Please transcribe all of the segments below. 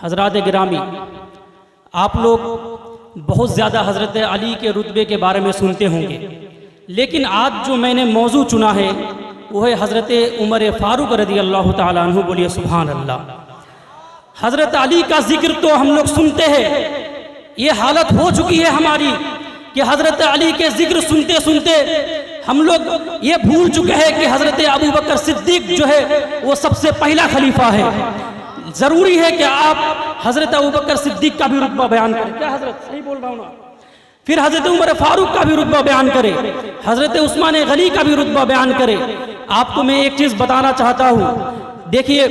حضرات گرامی، آپ لوگ بہت زیادہ حضرت علی کے رتبے کے بارے میں سنتے ہوں گے، لیکن آج جو میں نے موضوع چنا ہے وہ ہے حضرت عمر فاروق رضی اللہ تعالیٰ عنہ۔ بولیے سبحان اللہ۔ حضرت علی کا ذکر تو ہم لوگ سنتے ہیں، یہ حالت ہو چکی ہے ہماری کہ حضرت علی کے ذکر سنتے سنتے ہم لوگ یہ بھول چکے ہیں کہ حضرت ابو بکر صدیق جو ہے وہ سب سے پہلا خلیفہ ہے۔ ضروری ہے کہ آپ حضرت ابو بکر صدیق کا بھی رتبہ بیان کریں۔ کیا حضرت صحیح بول رہا ہوں نا؟ پھر حضرت عمر فاروق کا بھی رتبہ بیان کرے، حضرت عثمان غنی کا بھی رتبہ بیان کرے۔ آپ کو میں ایک چیز بتانا چاہتا ہوں، دیکھیے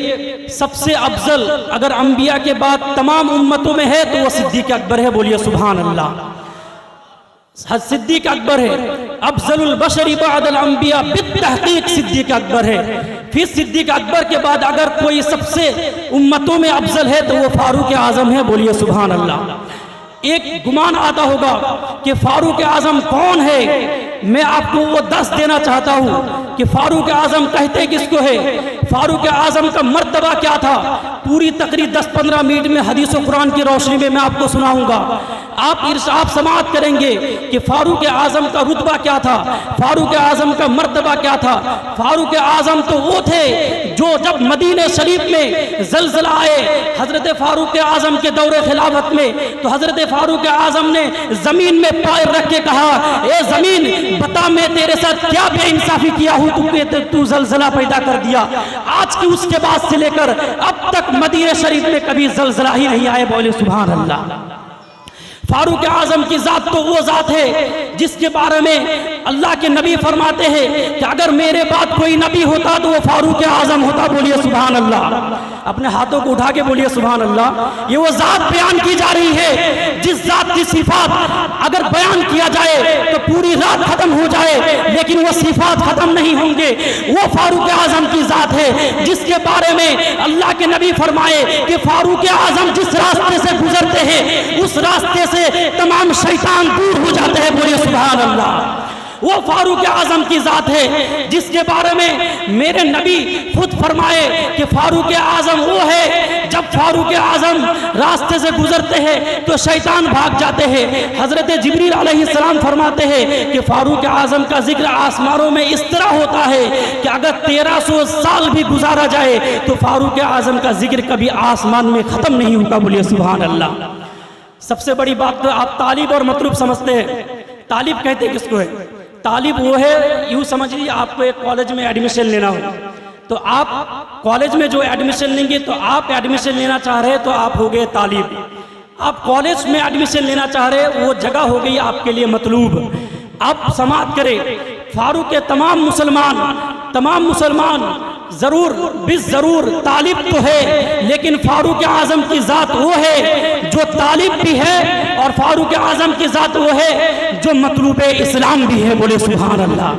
سب سے افضل اگر انبیاء کے بعد تمام امتوں میں ہے تو وہ صدیق اکبر ہے۔ بولیے سبحان اللہ۔ صدیق اکبر ہے، افضل البشر بعد الانبیاء بالتحقیق صدیق اکبر ہے۔ پھر صدیق اکبر کے بعد اگر کوئی سب سے امتوں میں افضل ہے تو وہ فاروق اعظم ہے۔ بولیے سبحان اللہ۔ ایک گمان آتا ہوگا کہ فاروق اعظم کون ہے، میں آپ کو وہ دس دینا چاہتا ہوں کہ فاروق اعظم کہتے کس کو ہے، فاروق اعظم کا مرتبہ کیا تھا۔ پوری تقریر 10-15 منٹ میں حدیث و قرآن کی روشنی میں آپ کو سناؤں گا۔ آپ سماعت کریں گے کہ فاروق اعظم کا رتبہ کیا تھا، فاروق اعظم کا مرتبہ کیا تھا۔ فاروق اعظم تو وہ تھے جو جب مدینہ شریف میں زلزلہ آئے حضرت فاروق اعظم کے دور خلافت میں، تو حضرت فاروق اعظم نے زمین میں پیر رکھ کے کہا، اے زمین بتا میں تیرے ساتھ کیا بے انصافی کیا ہوں تو زلزلہ پیدا کر دیا۔ آج کی اس کے بعد سے لے کر اب تک مدینہ شریف میں کبھی زلزلہ ہی نہیں آئے۔ بولے سبحان اللہ۔ فاروق اعظم کی ذات تو وہ ذات ہے جس کے بارے میں اللہ کے نبی فرماتے ہیں کہ اگر میرے بعد کوئی نبی ہوتا تو وہ فاروق اعظم ہوتا۔ بولیے سبحان اللہ۔ اپنے ہاتھوں کو اٹھا کے بولیے سبحان اللہ۔ یہ وہ ذات بیان کی جا رہی ہے جس ذات کی صفات اگر بیان کیا جائے تو پوری رات ختم ہو جائے لیکن وہ صفات ختم نہیں ہوں گے۔ وہ فاروق اعظم کی ذات ہے جس کے بارے میں اللہ کے نبی فرمائے کہ فاروق اعظم جس راستے سے گزرتے ہیں اس راستے سے تمام شیطان دور ہو جاتے ہیں۔ بولیے سبحان اللہ۔ وہ فاروق اعظم کی ذات ہے جس کے بارے میں میرے نبی خود فرمائے کہ فاروق اعظم وہ ہے جب فاروق اعظم راستے سے گزرتے ہیں تو شیطان بھاگ جاتے ہیں۔ حضرت جبریل علیہ السلام فرماتے ہیں کہ فاروق اعظم کا ذکر آسمانوں میں اس طرح ہوتا ہے کہ اگر 1300 سال بھی گزارا جائے تو فاروق اعظم کا ذکر کبھی آسمان میں ختم نہیں ہوگا۔ بولیے سبحان اللہ۔ سب سے بڑی بات تو آپ طالب اور مطلوب سمجھتے ہیں۔ طالب کہتے کس کو ہے؟ طالب وہ ہے، یوں سمجھ لیجیے آپ کو ایک کالج میں ایڈمیشن لینا ہو تو آپ کالج میں جو ایڈمیشن لیں گے تو آپ ایڈمیشن لینا چاہ رہے تو آپ ہو گئے طالب۔ آپ کالج میں ایڈمیشن لینا چاہ رہے وہ جگہ ہو گئی آپ کے لیے مطلوب۔ آپ سماعت کریں، فاروق کے تمام مسلمان ضرور ضرور طالب تو ہے لیکن فاروق اعظم کی ذات وہ ہے جو طالب بھی ہے اور فاروق اعظم کی ذات وہ ہے جو مطلوب اسلام بھی ہے۔ بولے سبحان اللہ۔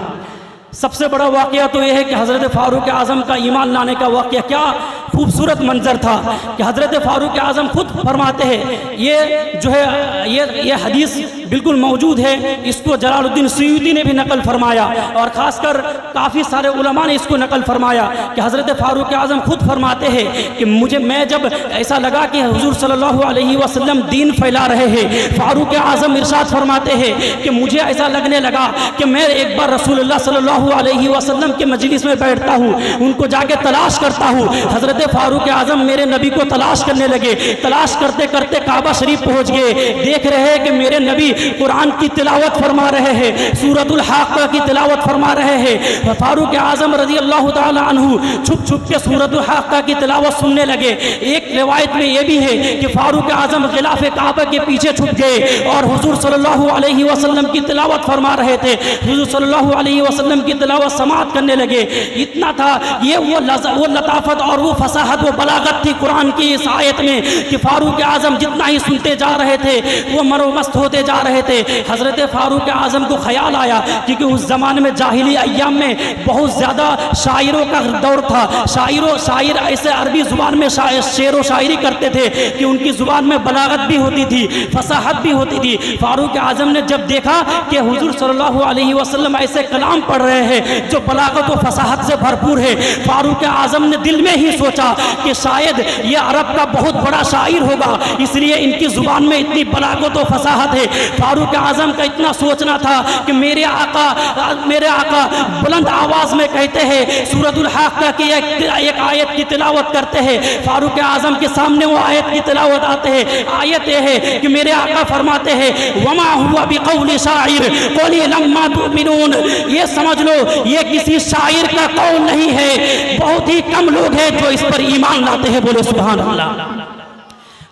سب سے بڑا واقعہ تو یہ ہے کہ حضرت فاروق اعظم کا ایمان لانے کا واقعہ کیا خوبصورت منظر تھا کہ حضرت فاروق اعظم خود فرماتے ہیں، یہ جو ہے یہ حدیث بالکل موجود ہے، اس کو جلال الدین سیوطی نے بھی نقل فرمایا اور خاص کر کافی سارے علماء نے اس کو نقل فرمایا کہ حضرت فاروق اعظم خود فرماتے ہیں کہ میں جب ایسا لگا کہ حضور صلی اللہ علیہ وسلم دین پھیلا رہے ہیں، فاروق اعظم ارشاد فرماتے ہیں کہ مجھے ایسا لگنے لگا کہ میں ایک بار رسول اللہ صلی اللہ علیہ وسلم کے مجلس میں بیٹھتا ہوں، ان کو جا کے تلاش کرتا ہوں۔ حضرت فاروق اعظم میرے نبی کو تلاش کرنے لگے، تلاش کرتے کرتے کعبہ شریف پہنچ گئے، دیکھ رہے ہیں کہ میرے نبی قرآن کی تلاوت فرما رہے ہیں، سورۃ الحاقہ کی تلاوت فرما رہے ہیں۔ فاروق اعظم رضی اللہ تعالی عنہ چھپ چھپ کے سورۃ الحاقہ کی تلاوت سننے لگے۔ ایک روایت میں یہ بھی ہے کہ فاروق اعظم غلاف کعبہ کے پیچھے چھپ گئے اور حضور صلی اللہ علیہ وسلم کی تلاوت فرما رہے تھے، حضور صلی اللہ علیہ وسلم کی تلاوت سماعت کرنے لگے۔ اتنا تھا یہ وہ لطافت اور وہ فصاحت و بلاغت تھی قرآن کی اس آیت میں کہ فاروق اعظم جتنا ہی سنتے جا رہے تھے وہ مرو مست ہوتے جا رہے تھے۔ حضرت فاروق اعظم کو خیال آیا کیونکہ اس زمانے میں جاہلی ایام میں بہت زیادہ شاعروں کا دور تھا، شاعر ایسے عربی زبان میں شعر و شاعری کرتے تھے کہ ان کی زبان میں بلاغت بھی ہوتی تھی، فصاحت بھی ہوتی تھی۔ فاروق اعظم نے جب دیکھا کہ حضور صلی اللہ علیہ وسلم ایسے کلام پڑھ رہے ہیں جو بلاغت و فصاحت سے بھرپور ہے، فاروق اعظم نے دل میں ہی سوچا سوچا کہ شاید یہ عرب کا بہت بڑا شاعر ہوگا، اس لیے ان کی زبان میں اتنی بلاغت و فصاحت ہے۔ فاروق اعظم کا اتنا سوچنا تھا کہ میرے آقا بلند آواز میں کہتے ہیں سورۃ الحاقہ کی ایک آیت کی تلاوت کرتے ہیں، فاروق اعظم کے سامنے وہ آیت کی تلاوت آتے ہیں۔ آیت یہ ہے کہ میرے آقا فرماتے ہیں وما ہوا بقول شاعر قلیلا ما تؤمنون، یہ سمجھ لو یہ کسی شاعر کا قول نہیں ہے، بہت ہی کم لوگ ہیں جو اس پر ایمان لاتے ہیں، بولے سبحان اللہ۔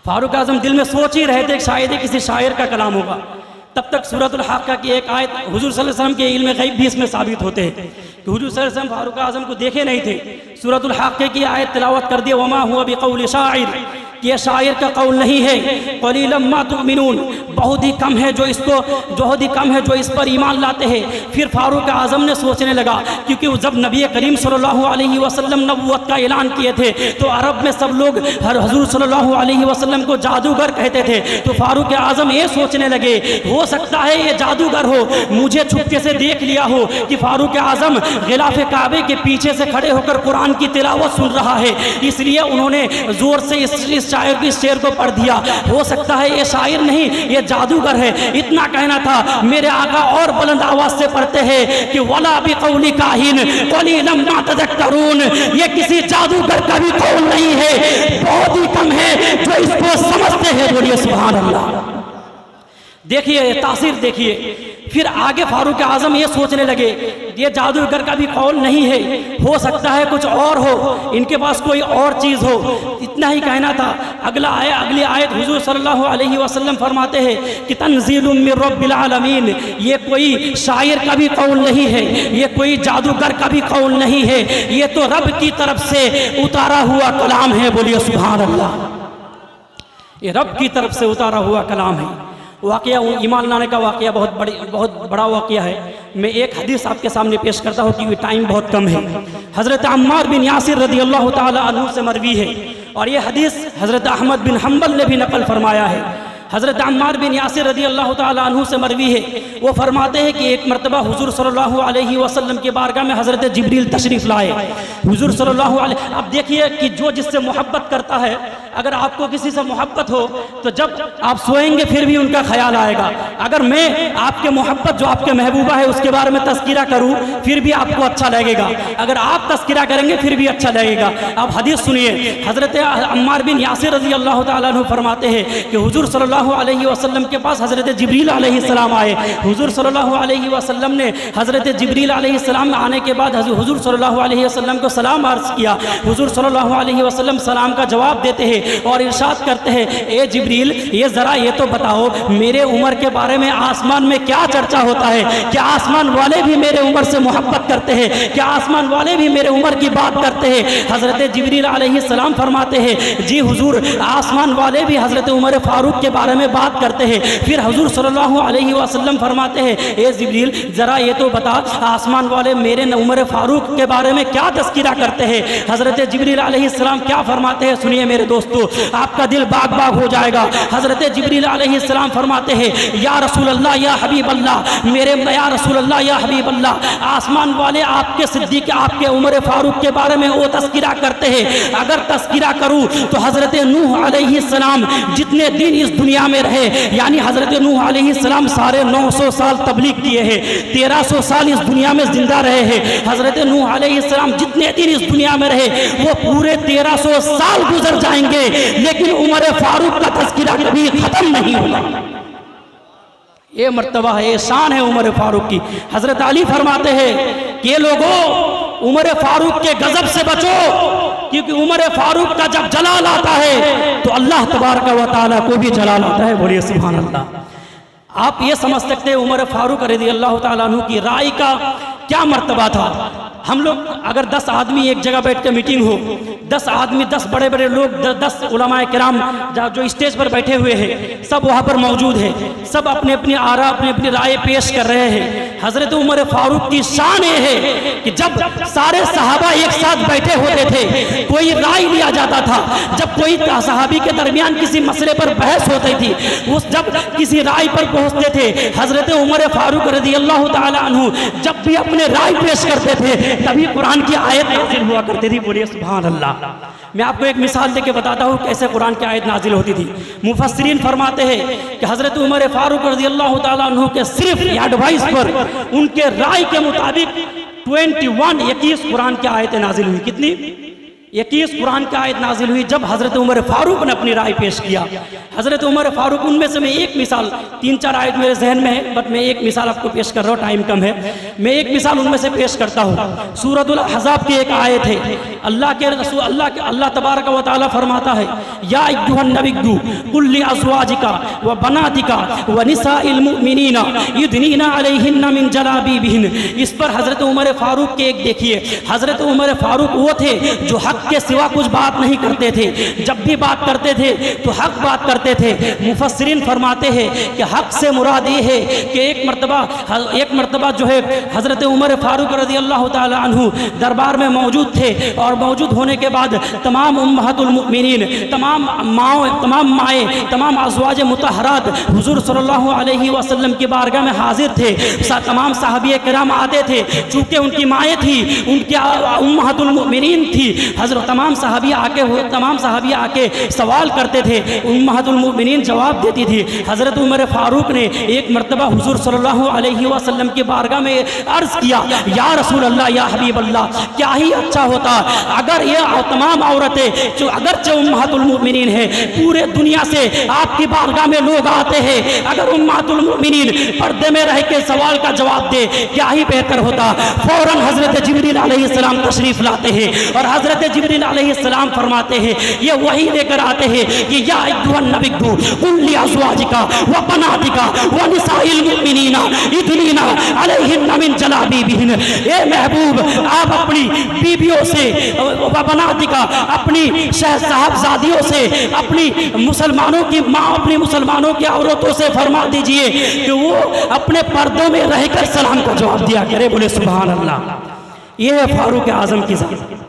فاروق اعظم دل میں سوچ ہی رہے تھے کہ شاید کسی شاعر کا کلام ہوگا، تب تک سورۃ الحاقہ کی ایک آیت حضور صلی اللہ علیہ وسلم کے علم غیب بھی اس میں ثابت ہوتے ہیں کہ حضور صلی اللہ علیہ وسلم فاروق اعظم کو دیکھے نہیں تھے، سورۃ الحاقہ کی آیت تلاوت کر دی وما ہوا بقول شاعر، یہ شاعر کا قول نہیں ہے، قلیلا ما تؤمنون، بہت ہی کم ہے جو اس پر ایمان لاتے ہیں۔ پھر فاروق اعظم نے سوچنے لگا، کیونکہ جب نبی کریم صلی اللہ علیہ وسلم نبوت کا اعلان کیے تھے تو عرب میں سب لوگ حضور صلی اللہ علیہ وسلم کو جادوگر کہتے تھے، تو فاروق اعظم یہ سوچنے لگے ہو سکتا ہے یہ جادوگر ہو، مجھے چھپکے سے دیکھ لیا ہو کہ فاروق اعظم غلاف کعبے کے پیچھے سے کھڑے ہو کر قرآن کی تلاوت سن رہا ہے، اس لیے انہوں نے زور سے اس شاعر کی شعر کو پڑھ دیا، ہو سکتا ہے یہ شاعر نہیں یہ جادوگر ہے، اتنا کہنا تھا۔ میرے آقا اور بلند آواز سے پڑھتے ہیں کہ ولا بقول کاہن قلیلا ما تذکرون، یہ کسی جادوگر کا بھی قول نہیں ہے، بہت ہی کم ہے جو اس کو سمجھتے ہیں، بولیے سبحان اللہ۔ دیکھیے تاثیر دیکھیے، پھر آگے فاروق اعظم یہ سوچنے لگے یہ جادوگر کا بھی قول نہیں ہے، ہو سکتا ہے کچھ اور ہو، ان کے پاس کوئی اور چیز ہو، اتنا ہی کہنا تھا۔ اگلی آیت حضور صلی اللہ علیہ وسلم فرماتے ہیں کہ تنزیل من رب العالمین، یہ کوئی شاعر کا بھی قول نہیں ہے، یہ کوئی جادوگر کا بھی قول نہیں ہے، یہ تو رب کی طرف سے اتارا ہوا کلام ہے، بولیے سبحان اللہ۔ یہ رب کی طرف سے اتارا ہوا کلام ہے۔ واقعہ ایمان لانے کا واقعہ بہت بڑا واقعہ ہے، میں ایک حدیث آپ کے سامنے پیش کرتا ہوں کیونکہ ٹائم بہت کم ہے۔ حضرت عمار بن یاسر رضی اللہ تعالی عنہ سے مروی ہے، اور یہ حدیث حضرت احمد بن حنبل نے بھی نقل فرمایا ہے۔ حضرت عمار بن یاسر رضی اللہ تعالی عنہ سے مروی ہے، وہ فرماتے ہیں کہ ایک مرتبہ حضور صلی اللہ علیہ وسلم کے بارگاہ میں حضرت جبریل تشریف لائے۔ حضور صلی اللہ علیہ، اب دیکھیے کہ جو جس سے محبت کرتا ہے، اگر آپ کو کسی سے محبت ہو تو جب آپ سوئیں گے پھر بھی ان کا خیال آئے گا، اگر میں آپ کے محبت جو آپ کے محبوبہ ہے اس کے بارے میں تذکرہ کروں پھر بھی آپ کو اچھا لگے گا، اگر آپ تذکرہ کریں گے پھر بھی اچھا لگے گا۔ اب حدیث سنیے، حضرت عمار بن یاسر رضی اللہ تعالیٰ عنہ فرماتے ہیں کہ حضور صلی اللہ علیہ وسلم کے پاس حضرت جبریل علیہ السلام آئے، حضور صلی اللہ علیہ وسلم نے حضرت جبریل علیہ السلام آنے کے بعد حضور صلی اللہ علیہ وسلم کو سلام عرض کیا، حضور صلی اللہ علیہ وسلم سلام کا جواب دیتے ہیں اور ارشاد کرتے ہیں اے جبریل یہ ذرا یہ تو بتاؤ میرے عمر کے بارے میں آسمان میں کیا چرچا ہوتا ہے، کیا آسمان والے بھی میرے عمر سے محبت کرتے ہیں، کیا آسمان والے بھی میرے عمر کی بات کرتے ہیں؟ حضرت جبریل علیہ السلام فرماتے ہیں جی حضور آسمان والے بھی حضرت عمر فاروق کے بارے میں بات کرتے ہیں۔ پھر حضور صلی اللہ علیہ وسلم فرماتے ہیں اے جبریل ذرا یہ تو بتا آسمان والے میرے عمر فاروق کے بارے میں کیا تذکرہ کرتے ہیں؟ حضرت جبریل علیہ السلام کیا فرماتے ہیں سنیے میرے دوستو، آپ کا دل باغ باغ ہو جائے گا۔ حضرت جبریل علیہ السلام فرماتے ہیں یا رسول اللہ یا حبیب اللہ، یا رسول اللہ یا حبیب اللہ، آسمان والے آپ کے صدیق آپ کے عمر فاروق کے بارے میں وہ تذکرہ کرتے ہیں، اگر تذکرہ کروں تو حضرت نوح علیہ السلام جتنے دن اس دنیا میں رہے، یعنی حضرت نوح علیہ السلام 950 سال تبلیغ کیے ہیں، 1300 سال اس دنیا میں زندہ رہے ہیں، حضرت نوح علیہ السلام جتنے دن اس دنیا میں رہے وہ پورے 1300 سال گزر جائیں گے لیکن عمر فاروق کا تذکرہ کبھی ختم نہیں ہوگا۔ یہ مرتبہ ہے، یہ شان ہے عمر فاروق کی۔ حضرت علی فرماتے ہیں کہ یہ لوگوں عمر فاروق کے غضب سے بچو، کیونکہ عمر فاروق کا جب جلال آتا ہے تو اللہ تبارک و تعالیٰ کو بھی جلال آتا ہے، بولیے سبحان اللہ۔ آپ یہ سمجھ سکتے ہیں عمر فاروق رضی اللہ تعالیٰ عنہ کی رائے کا کیا مرتبہ تھا۔ ہم لوگ اگر 10 آدمی ایک جگہ بیٹھ کے میٹنگ ہو، 10 آدمی 10 بڑے بڑے لوگ 10 علماء کرام جو اسٹیج پر بیٹھے ہوئے ہیں سب وہاں پر موجود ہیں، سب اپنے اپنی آراء اپنی اپنی رائے پیش کر رہے ہیں۔ حضرت عمر فاروق کی شان یہ ہے کہ جب سارے صحابہ ایک ساتھ بیٹھے ہوتے تھے کوئی رائے لیا جاتا تھا، جب کوئی صحابی کے درمیان کسی مسئلے پر بحث ہوتی تھی، جب کسی رائے پر پہنچتے تھے، حضرت عمر فاروق رضی اللہ تعالی عنہ جب بھی اپنے رائے پیش کرتے تھے تبھی قرآن کی آیت نازل ہوا کرتی تھی. بولیے سبحان اللہ. میں آپ کو ایک مثال دے کے بتاتا ہوں کیسے قرآن کی آیت نازل ہوتی تھی. مفسرین فرماتے ہیں کہ حضرت عمر فاروق رضی اللہ تعالیٰ عنہ کے صرف ایڈوائس پر ان کے رائے کے مطابق 21 قرآن کی آیتیں نازل ہوئی. کتنی؟ 21 قرآن کی آیت نازل ہوئی جب حضرت عمر فاروق نے اپنی رائے پیش کیا. حضرت عمر فاروق ان میں سے میں ایک مثال 3-4 آیت میرے ذہن میں ہے بٹ میں ایک مثال آپ کو پیش کر رہا ہوں, ٹائم کم ہے. میں ایک مثال ان میں سے پیش کرتا ہوں. سورۃ الاحزاب کی ایک آیت ہے. اللہ کے رسول اللہ تبارک و تعالیٰ فرماتا ہے یا ایھا النبی قل لازواجک و بناتک و نساء المؤمنین یدنین علیہن من جلابیبہن. اس پر حضرت عمر فاروق کے ایک دیکھیے, حضرت عمر فاروق وہ تھے جو حق کے سوا کچھ بات نہیں کرتے تھے. جب بھی بات کرتے تھے تو حق بات کرتے تھے. مفسرین فرماتے ہیں کہ حق سے مراد یہ ہے کہ ایک مرتبہ جو ہے حضرت عمر فاروق رضی اللہ تعالی عنہ دربار میں موجود تھے, اور موجود ہونے کے بعد تمام امہات المؤمنین, تمام مائیں, تمام ازواج مطہرات حضور صلی اللہ علیہ وسلم کی بارگاہ میں حاضر تھے. تمام صحابہ کرام آتے تھے, چونکہ ان کی مائیں تھی, ان کی امہات المؤمنین تھی. حضرت تمام صحابیہ آ کے سوال کرتے تھے, امہات المؤمنین جواب دیتی تھی. حضرت عمر فاروق نے ایک مرتبہ حضور صلی اللہ علیہ وسلم کی بارگاہ میں عرض کیا یا رسول اللہ, یا حبیب اللہ, کیا ہی اچھا ہوتا اگر یہ تمام عورتیں جو اگرچہ امہات المؤمنین ہیں, پورے دنیا سے آپ کی بارگاہ میں لوگ آتے ہیں, اگر امہات المؤمنین پردے میں رہ کے سوال کا جواب دے کیا ہی بہتر ہوتا. فوراً حضرت جبریل علیہ السلام تشریف لاتے ہیں اور حضرت جبریل علیہ السلام فرماتے ہیں, یہ وہی لے کر آتے ہیں کہ یا ایھا النبی قل لازواجک و بناتک و نساء المؤمنین یدنین علیہن من جلابیبہن. اے محبوب, آپ اپنی بیویوں سے و بناتک, اپنی صاحبزادیوں سے, اپنی مسلمانوں کی ماں, اپنی مسلمانوں کی عورتوں سے فرما دیجئے کہ وہ اپنے پردوں میں رہ کر سلام کا جواب دیا کرے. بولے سبحان اللہ. یہ ہے فاروق اعظم کی ذات.